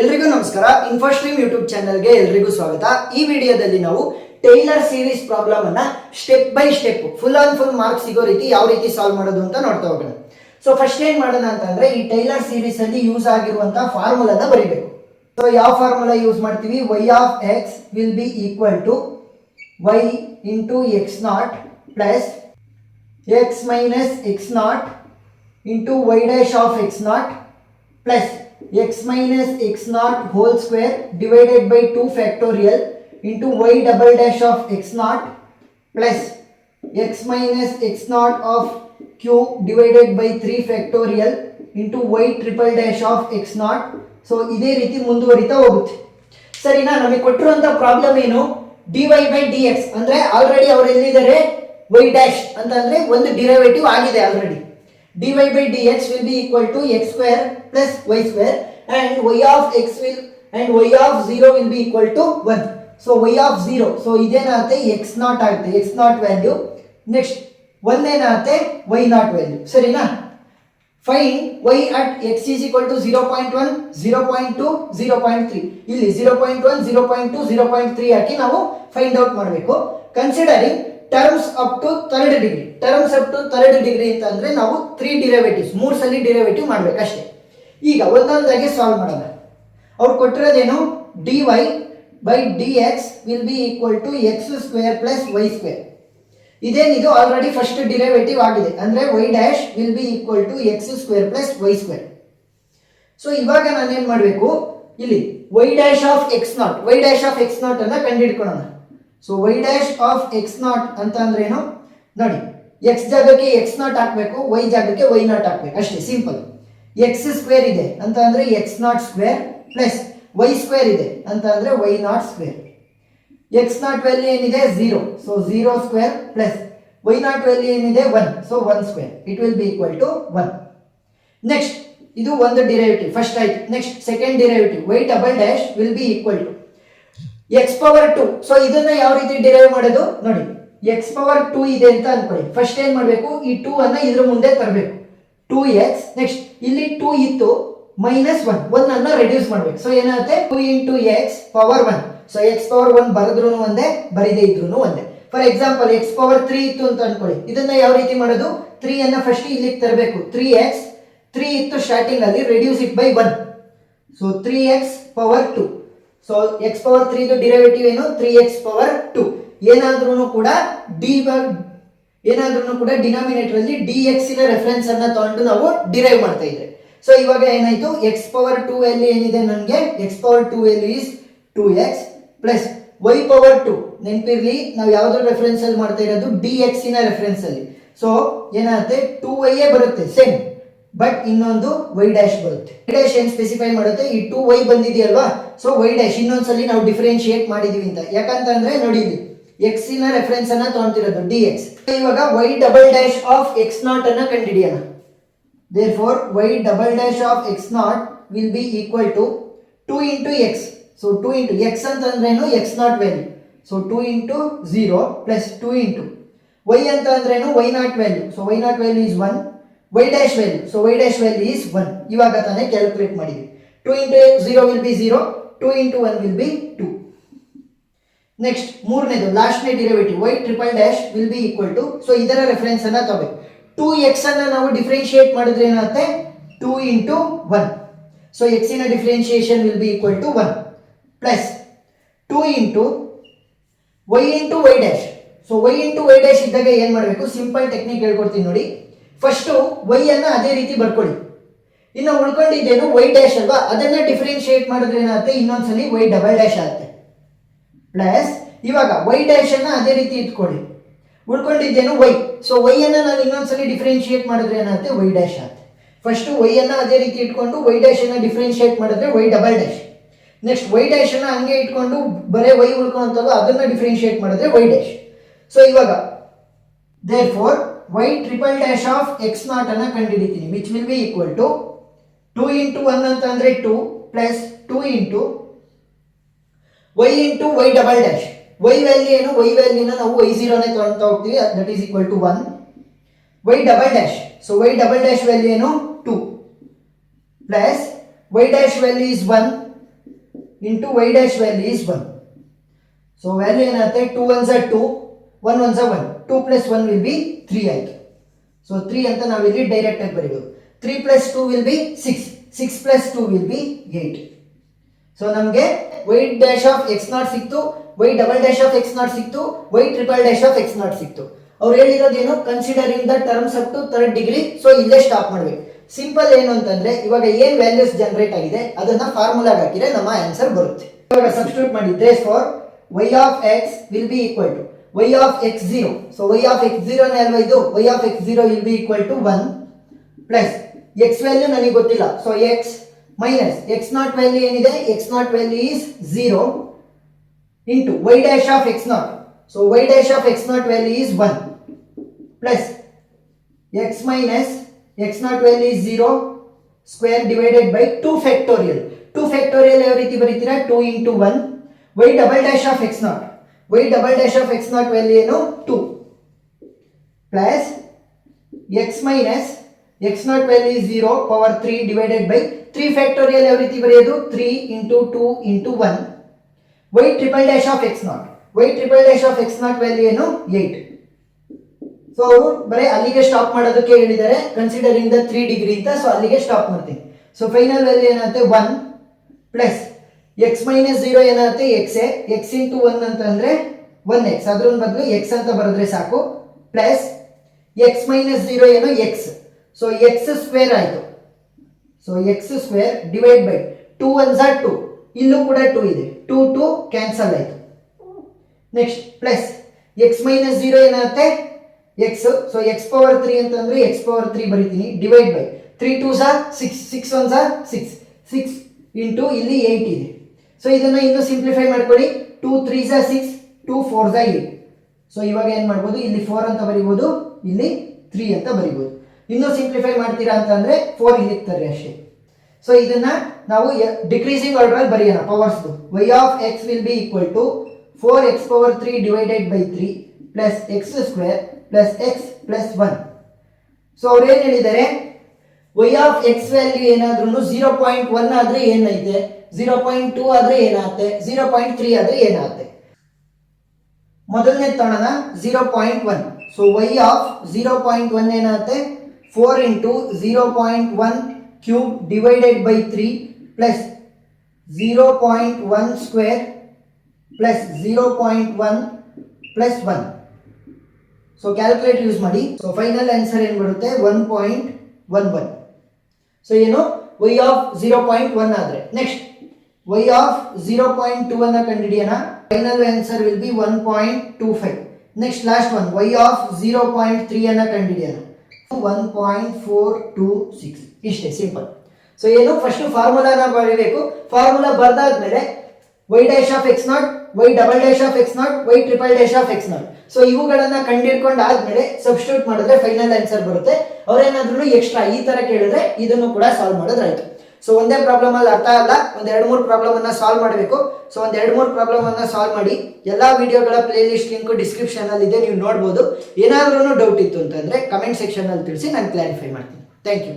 ಎಲ್ರಿಗೂ ನಮಸ್ಕಾರ. ಇನ್ಫೋಸ್ಟ್ರೀಮ್ ಯೂಟ್ಯೂಬ್ ಚಾನಲ್ಗೆ ಎಲ್ರಿಗೂ ಸ್ವಾಗತ. ಈ ವಿಡಿಯೋದಲ್ಲಿ ನಾವು ಟೈಲರ್ ಸೀರೀಸ್ ಪ್ರಾಬ್ಲಮ್ ಅನ್ನ step by step full on full marks ಸಿಗೋ ರೀತಿ ಯಾವ ರೀತಿ ಸಾಲ್ವ್ ಮಾಡೋದು ಅಂತ ನೋಡ್ತಾ ಹೋಗೋಣ. ಸೊ ಫಸ್ಟ್ ಏನ್ ಮಾಡೋಣ ಅಂತಂದ್ರೆ ಈ ಟೈಲರ್ ಸೀರೀಸ್ ಅಲ್ಲಿ ಯೂಸ್ ಆಗಿರುವಂತಹ ಫಾರ್ಮುಲಾನ ಬರೀಬೇಕು. ಸೊ ಯಾವ ಫಾರ್ಮುಲಾ ಯೂಸ್ ಮಾಡ್ತೀವಿ? y of x will be equal to y into x not plus x minus x not into y dash of x not plus x minus x naught whole square divided by 2 factorial into y double dash of x naught plus x minus x naught of cube divided by 3 factorial into y triple dash of x naught. So ಇದೇ ರೀತಿ ಮುಂದುವರಿತಾ ಹೋಗುತ್ತೆ. ಸರಿನಾ? ನಮಗೆ ಕೊಟ್ಟಿರುವಂತ problem ಏನು? dy by dx ಅಂದ್ರೆ already ಅವರು ಎಲ್ಲಿದ್ದಾರೆ? y dash ಅಂತಂದ್ರೆ ಒಂದು ಡಿರೈವೇಟಿವ್ ಆಗಿದೆ already. dy by dx will be equal to x square plus y square and y of x will and y of 0 will be equal to 1. So y of 0, so ಇದೇನಾಗುತ್ತೆ? x naught ಆಗುತ್ತೆ, x naught value. Next 1 ಏನಾಗುತ್ತೆ? y naught value. ಸರಿನಾ? Find y at x is equal to 0.1, 0.2, 0.3. ಇಲ್ಲಿ 0.1, 0.2, 0.3 ಹಾಕಿ ನಾವು find out ಮಾಡಬೇಕು. Considering terms up to third degree. Terms up to third degree ಅಂತ ಅಂದ್ರೆ ನಾವು 3 ಡಿರೈವೇಟಿವ್ಸ್ 3 ಸಲ ಡಿರೈವೇಟಿವ್ ಮಾಡಬೇಕಷ್ಟೇ. ಈಗ ಒಂದೊಂದಾಗಿ ಸಾಲ್ವ್ ಮಾಡೋಣ. ಅವ್ರು ಕೊಟ್ಟಿರೋದೇನು? dy by dx will be equal to x square plus y square. ಇದೇನಿದು ಆಲ್ರೆಡಿ ಫಸ್ಟ್ ಡಿರೈವೇಟಿವ್ ಆಗಿದೆ, ಅಂದ್ರೆ y dash will be equal to x square plus y square. So ಇವಾಗ ನಾನೇನ್ ಮಾಡಬೇಕು? ಇಲ್ಲಿ y dash of x naught, y dash of x not ಅನ್ನ ಕಂಡುಹಿಡ್ಕೊಳ್ಳೋಣ. So y dash of x naught ಅಂತ ಅಂದ್ರೆ ಏನು ನೋಡಿ? x ಜಾಗಕ್ಕೆ x ನಾಟ್ ಹಾಕಬೇಕು, y ಜಾಗಕ್ಕೆ y ನಾಟ್ ಹಾಕಬೇಕು ಅಷ್ಟೇ, ಸಿಂಪಲ್. x ಸ್ಕ್ವೇರ್ ಇದೆ ಅಂತ ಅಂದ್ರೆ x naught square plus y square ಇದೆ ಅಂತ ಅಂದ್ರೆ y not square. x not value ಏನಿದೆ? 0, so 0 square plus y not value ಏನಿದೆ? 1, so 1 square. It will be equal to 1. Next ಇದು ಒಂದು ಡಿರೈವೇಟಿವ್ ಫಸ್ಟ್ ಆಯ್ತು. Next second derivative y double dash will be equal to x power 2. So ಇದನ್ನ ಯಾವ ರೀತಿ derive ಮಾಡೋದು ನೋಡಿ? x ಪವರ್ 2 ಇದೆ ಅಂತ ಅನ್ಕೊಳ್ಳಿ. ಫಸ್ಟ್ ಏನ್ ಮಾಡಬೇಕು? ಈ 2 ಅನ್ನ ಇದ್ರ ಮುಂದೆ ತರಬೇಕು, 2x. ನೆಕ್ಸ್ಟ್ ಇಲ್ಲಿ 2 ಇತ್ತು, ಮೈನಸ್ 1 ಅನ್ನ ರೆಡ್ಯೂಸ್ ಮಾಡಬೇಕು. ಸೊ ಏನಾಗುತ್ತೆ? 2 into X power 1. So X power 1 ಬರೆದ್ರೂ ಒಂದೇ, ಬರೀದೇ ಇದ್ರೂ ಒಂದೇ. ಫಾರ್ ಎಕ್ಸಾಂಪಲ್ ಎಕ್ಸ್ ಪವರ್ 3 ಇತ್ತು ಅಂತ ಅನ್ಕೊಳ್ಳಿ. ಇದನ್ನ ಯಾವ ರೀತಿ ಮಾಡೋದು? 3 ಅನ್ನ ಫಸ್ಟ್ ಇಲ್ಲಿಗೆ ತರಬೇಕು, 3x. 3 ಇತ್ತು ಸ್ಟಾರ್ಟಿಂಗ್ ಅಲ್ಲಿ, reduce it by 1. So 3x power 2. So x power 3 derivative ಏನು? 3x power 2. ಏನಾದ್ರೂ ಕೂಡ ಡಿನಾಮಿನೇಟರ್ ಅಲ್ಲಿ dx ನ ರೆಫರೆನ್ಸ್ ಅನ್ನ ತಗೊಂಡು ನಾವು ಡಿರೈವ್ ಮಾಡ್ತಾ ಇದ್ರೆ. ಸೊ ಇವಾಗ ಏನಾಯ್ತು? x ಪವರ್ 2 ವ್ಯಾಲ್ಯೂ ಏನಿದೆ ನನಗೆ? x power 2 value is 2x plus y power 2. ನೆನಪಿರ್ಲಿ, ನಾವು ಯಾವ್ದ್ರ ರೆಫರೆನ್ಸ್ ಅಲ್ಲಿ ಮಾಡ್ತಾ ಇರೋದು? dx ನ ರೆಫರೆನ್ಸ್ ಅಲ್ಲಿ. ಸೊ ಏನಾಗುತ್ತೆ? 2y ಬರುತ್ತೆ ಸೇಮ್, ಬಟ್ ಇನ್ನೊಂದು y ಡ್ಯಾಶ್ ಬರುತ್ತೆ. y ಡ್ಯಾಶ್ ಏನ್ ಸ್ಪೆಸಿಫೈ ಮಾಡುತ್ತೆ? ಈ 2y ಬಂದಿದೆಯಲ್ವಾ, ಸೊ y ಡ್ಯಾಶ್ ಇನ್ನೊಂದ್ಸಲಿ ನಾವು ಡಿಫರೆನ್ಶಿಯೇಟ್ ಮಾಡಿದೀವಿ ಅಂತ. ಯಾಕಂತಂದ್ರೆ ನೋಡಿ, ಇಲ್ಲಿ x ನ ರೆಫರೆನ್ಸ್ ಅನ್ನ ತಗೊಂತಿರೋದು dx. ಇವಾಗ y double dash of x not ಅನ್ನ ಕಂಡುಹಿಡಿಯೋಣ. therefore y double dash of x not will be equal to 2 into x. So 2 into x ಅಂತಂದ್ರೇನು? x not value. So 2 into 0 plus 2 into y ಅಂತ ಅಂದ್ರೇನು? y not value. So y not value is 1. y dash value, so y dash value is 1. ಇವಾಗ ತಾನೇ calculate ಮಾಡಿದ್ವಿ. 2 into 0 will be 0, 2 into 1 will be 2. Next ಮೂರನೇದು ಲಾಸ್ಟ್ನೇ derivative y triple dash will be equal to, so ಇದರ reference ಅನ್ನ ತಗೋಬೇಕು. 2x ಅನ್ನ ನಾವು ಡಿಫರೆನ್ಶಿಯೇಟ್ ಮಾಡಿದ್ರೆ ಏನಾಗುತ್ತೆ? 2 ಇಂಟು 1. ಸೊ x ನ differentiation will be equal to 1 plus 2 into y into y dash. So y into y dash ಇದ್ದಾಗ ಏನ್ ಮಾಡಬೇಕು? ಸಿಂಪಲ್ ಟೆಕ್ನಿಕ್ ಹೇಳ್ಕೊಡ್ತೀನಿ ನೋಡಿ. ಫಸ್ಟ್ y ಅನ್ನ ಅದೇ ರೀತಿ ಬರ್ಕೊಳ್ಳಿ. ಇನ್ನು ಉಳ್ಕೊಂಡಿದ್ದೇನು? y ಡ್ಯಾಶ್ ಅಲ್ವಾ, ಅದನ್ನ ಡಿಫರೆನ್ಶಿಯೇಟ್ ಮಾಡಿದ್ರೆ ಏನಾಗುತ್ತೆ? ಇನ್ನೊಂದ್ಸಲಿ y ಡಬಲ್ ಡ್ಯಾಶ್ ಆಗುತ್ತೆ. ಪ್ಲಸ್ ಇವಾಗ y ಡ್ಯಾಶ್ ಅನ್ನ ಅದೇ ರೀತಿ ಇಟ್ಕೊಳ್ಳಿ. ಉಳ್ಕೊಂಡಿದ್ದೇನು? y. ಸೊ y ಅನ್ನ ನಾನು ಇನ್ನೊಂದ್ಸಲಿ ಡಿಫರೆನ್ಶಿಯೇಟ್ ಮಾಡಿದ್ರೆ ಏನಾಗುತ್ತೆ? y ಡ್ಯಾಶ್ ಆಗುತ್ತೆ. ಫಸ್ಟ್ y ಅನ್ನ ಅದೇ ರೀತಿ ಇಟ್ಕೊಂಡು y ಡ್ಯಾಶ್ ಅನ್ನ ಡಿಫರೆನ್ಶಿಯೇಟ್ ಮಾಡಿದ್ರೆ y double dash. Next y dash ಅನ್ನ ಹಂಗೆ ಇಟ್ಕೊಂಡು ಬರೇ y ಉಳ್ಕೊಂತಲ್ಲ ಅದನ್ನ ಡಿಫರೆನ್ಶಿಯೇಟ್ ಮಾಡಿದ್ರೆ y ಡ್ಯಾಶ್. ಸೊ ಇವಾಗ therefore y triple dash of x not ಅನ್ನ ಕಂಡುಹಿಡಿತೀನಿ, which will be equal to 2 into 1 ಅಂತ ಅಂದ್ರೆ 2 plus 2 into y into y double dash. y value ಏನು? y ವ್ಯಾಲ್ಯೂನ ನಾವು y0 ನೇ ತಗೊಳ್ತಾ ಹೋಗ್ತೀವಿ, that is equal to 1. y double dash, so y double dash value ಏನು? 2 plus y dash value is 1 into y dash value is 1. So value ಏನಾಗುತ್ತೆ 2 1s are 2, 1 1s are 1, 2 plus 1 will be 3 ಆಯಿತು. So 3 ಅಂತ ನಾವು ಇಲ್ಲಿ direct ಆಗಿ ಬರೀಬೋದು. 3 plus 2 will be 6, 6 plus 2 will be 8. So ನಮಗೆ y dash of x naught ಸಿಕ್ತು, y double dash of x naught ಸಿಕ್ತು, y triple dash of x naught ಸಿಕ್ತು. ಅವ್ರು ಹೇಳಿರೋದೇನು, considering the terms up to third degree. So ಇಲ್ಲೇ stop ಮಾಡ್ಬೇಕು. Simple ಏನು ಅಂತಂದ್ರೆ ಇವಾಗ ಏನ್ ವ್ಯಾಲ್ಯೂಸ್ ಜನರೇಟ್ ಆಗಿದೆ ಅದನ್ನ ಫಾರ್ಮುಲಾಗೆ ಹಾಕಿದ್ರೆ ನಮ್ಮ ಆನ್ಸರ್ ಬರುತ್ತೆ. ಇವಾಗ ಸಬ್ಸ್ಟಿಟ್ಯೂಟ್ ಮಾಡಿದ್ರೆ for y of x will be equal to y of x0. So y of x0 ನೇ ಅಲ್ವಾ ಇದು, y of x0 will be equal to 1 plus x value ನನಗೆ ಗೊತ್ತಿಲ್ಲ. So x minus x not value ಏನಿದೆ, x not value is 0 into y dash of x not. So y dash of x not value is 1 plus x minus x naught value is 0 square divided by 2 factorial. 2 factorial ಯಾವ ರೀತಿ ಬರೀತೀರಾ, 2 into 1 y double dash of x naught. y double dash of x naught value ಏನು 2 plus x minus x naught value is 0 power 3 divided by 3 factorial ಯಾವ ರೀತಿ ಬರೆಯೋದು, 3 into 2 into 1 y triple dash of x naught. y triple dash of x naught value ಏನು 8. So ಅವರು ಬರೀ ಅಲ್ಲಿಗೆ stop ಮಾಡೋದಕ್ಕೆ ಹೇಳಿದ್ದಾರೆ, ಕನ್ಸಿಡರಿಂಗ್ ದ 3 ಡಿಗ್ರಿ ಅಂತ. ಸೊ ಅಲ್ಲಿಗೆ ಸ್ಟಾಪ್ ಮಾಡ್ತೀನಿ. ಸೊ ಫೈನಲ್ ವ್ಯಾಲ್ಯೂ ಏನಾಗುತ್ತೆ 1 ಪ್ಲಸ್ ಎಕ್ಸ್ ಮೈನಸ್ 0 ಏನಾಗುತ್ತೆ ಎಕ್ಸೆ, ಎಕ್ಸ್ ಇಂಟು 1 ಅಂತಂದ್ರೆ 1x, ಅದ್ರ ಬದಲು ಎಕ್ಸ್ ಅಂತ ಬರೆದ್ರೆ ಸಾಕು, ಪ್ಲಸ್ ಎಕ್ಸ್ ಮೈನಸ್ 0 ಏನು ಎಕ್ಸ್. ಸೊ ಎಕ್ಸ್ ಸ್ಕ್ವೇರ್ ಆಯಿತು. So X square divide by 2 1s are 2, ಇಲ್ಲೂ ಕೂಡ 2 ಇದೆ, 2 2 ಕ್ಯಾನ್ಸಲ್ ಆಯಿತು. ನೆಕ್ಸ್ಟ್ ಪ್ಲಸ್ ಎಕ್ಸ್ ಮೈನಸ್ 0 ಏನಾಗುತ್ತೆ x. ಸೊ x ಪವರ್ 3 ಅಂತಂದ್ರೆ x ಪವರ್ 3 ಬರೀತೀನಿ, divide by 3 2s are 6, 6 1s are 6, 6 into ಇಲ್ಲಿ 8 ಇದೆ. ಸೊ ಇದನ್ನ ಇನ್ನು ಸಿಂಪ್ಲಿಫೈ ಮಾಡ್ಕೊಳ್ಳಿ, 2 3s are 6, 2 4s are 8. So ಇವಾಗ ಏನು ಮಾಡ್ಬೋದು, ಇಲ್ಲಿ 4 ಅಂತ ಬರಿಬೋದು, ಇಲ್ಲಿ 3 ಅಂತ ಬರಿಬೋದು. ಇನ್ನೂ ಸಿಂಪ್ಲಿಫೈ ಮಾಡ್ತೀರಾ ಅಂತಂದ್ರೆ 4 ಇಲ್ಲಿ ಇರ್ತಾರೆ ಅಷ್ಟೇ. ಸೊ ಇದನ್ನ ನಾವು ಡಿಕ್ರೀಸಿಂಗ್ ಆರ್ಡರ್ ಅಲ್ಲಿ ಬರೆಯೋಣ powers. y of x will be equal to 4x power 3 divided by 3 plus x square plus x plus 1. So ಅವ್ರು ಏನು ಹೇಳಿದ್ದಾರೆ, y ಆಫ್ ಎಕ್ಸ್ ವ್ಯಾಲ್ಯೂ ಏನಾದ್ರೂ 0.1 ಆದ್ರೆ ಏನೈತೆ, 0.2 ಆದ್ರೆ ಏನಾಗುತ್ತೆ, 0.3 ಆದ್ರೆ ಏನಾಗುತ್ತೆ. ಮೊದಲನೇ ತಗೊಳ್ಳೋಣ 0.1. ಸೊ y ಆಫ್ 0.1 ಏನಾಗುತ್ತೆ 4 into 0.1 cube divided by 3 plus 0.1 square plus 0.1 plus 1. So calculator use ಮಾಡಿ. ಸೊ ಫೈನಲ್ ಆನ್ಸರ್ ಏನು ಬರುತ್ತೆ 1.11. ಸೊ ಏನು y ಆಫ್ 0.1 ಆದ್ರೆ. ನೆಕ್ಸ್ಟ್ y ಆಫ್ 0.2 ಅನ್ನ ಕಂಡುಹಿಡಿಯೋಣ. Final answer will be 1.25. Next last one y of 0.3 ಅನ್ನ ಕಂಡುಹಿಡಿಯೋಣ, 1.426. ಇಷ್ಟೇ ಸಿಂಪಲ್. ಸೊ ಏನು ಫಸ್ಟ್ ಫಾರ್ಮುಲಾನ ಬರೀಬೇಕು. ಫಾರ್ಮುಲಾ ಬರ್ದಾದ್ಮೇಲೆ y dash of x naught, y double dash of x naught, y triple dash of x not. So ಇವುಗಳನ್ನ ಕಂಡುಹಿಡ್ಕೊಂಡು ಆದ್ಮೇಲೆ ಸಬ್ಸ್ಟಿಟ್ಯೂಟ್ ಮಾಡಿದ್ರೆ ಫೈನಲ್ ಆನ್ಸರ್ ಬರುತ್ತೆ. ಅವ್ರೇನಾದ್ರೂ ಎಕ್ಸ್ಟ್ರಾ ಈ ತರ ಕೇಳಿದ್ರೆ ಇದನ್ನು ಕೂಡ ಸಾಲ್ವ್ ಮಾಡೋದ್ರಾಯ್ತು. ಸೊ ಒಂದೇ ಪ್ರಾಬ್ಲಮ್ ಅಲ್ಲಿ ಅರ್ಥ ಅಲ್ಲ, ಒಂದ್ 2-3 ಪ್ರಾಬ್ಲಮ್ ಅನ್ನ ಸಾಲ್ವ್ ಮಾಡಬೇಕು. ಸೊ ಒಂದ್ 2-3 ಪ್ರಾಬ್ಲಮ್ ಅನ್ನ ಸಾಲ್ವ್ ಮಾಡಿ. ಎಲ್ಲಾ ವಿಡಿಯೋಗಳ ಪ್ಲೇ ಲಿಸ್ಟ್ ಲಿಂಕ್ ಡಿಸ್ಕ್ರಿಪ್ಷನ್ ಅಲ್ಲಿ ಇದೆ, ನೀವು ನೋಡಬಹುದು. ಏನಾದ್ರೂ ಡೌಟ್ ಇತ್ತು ಅಂತಂದ್ರೆ ಕಮೆಂಟ್ ಸೆಕ್ಷನ್ ಅಲ್ಲಿ ತಿಳಿಸಿ, ನಾನು ಕ್ಲಾರಿಫೈ ಮಾಡ್ತೀನಿ. Thank you.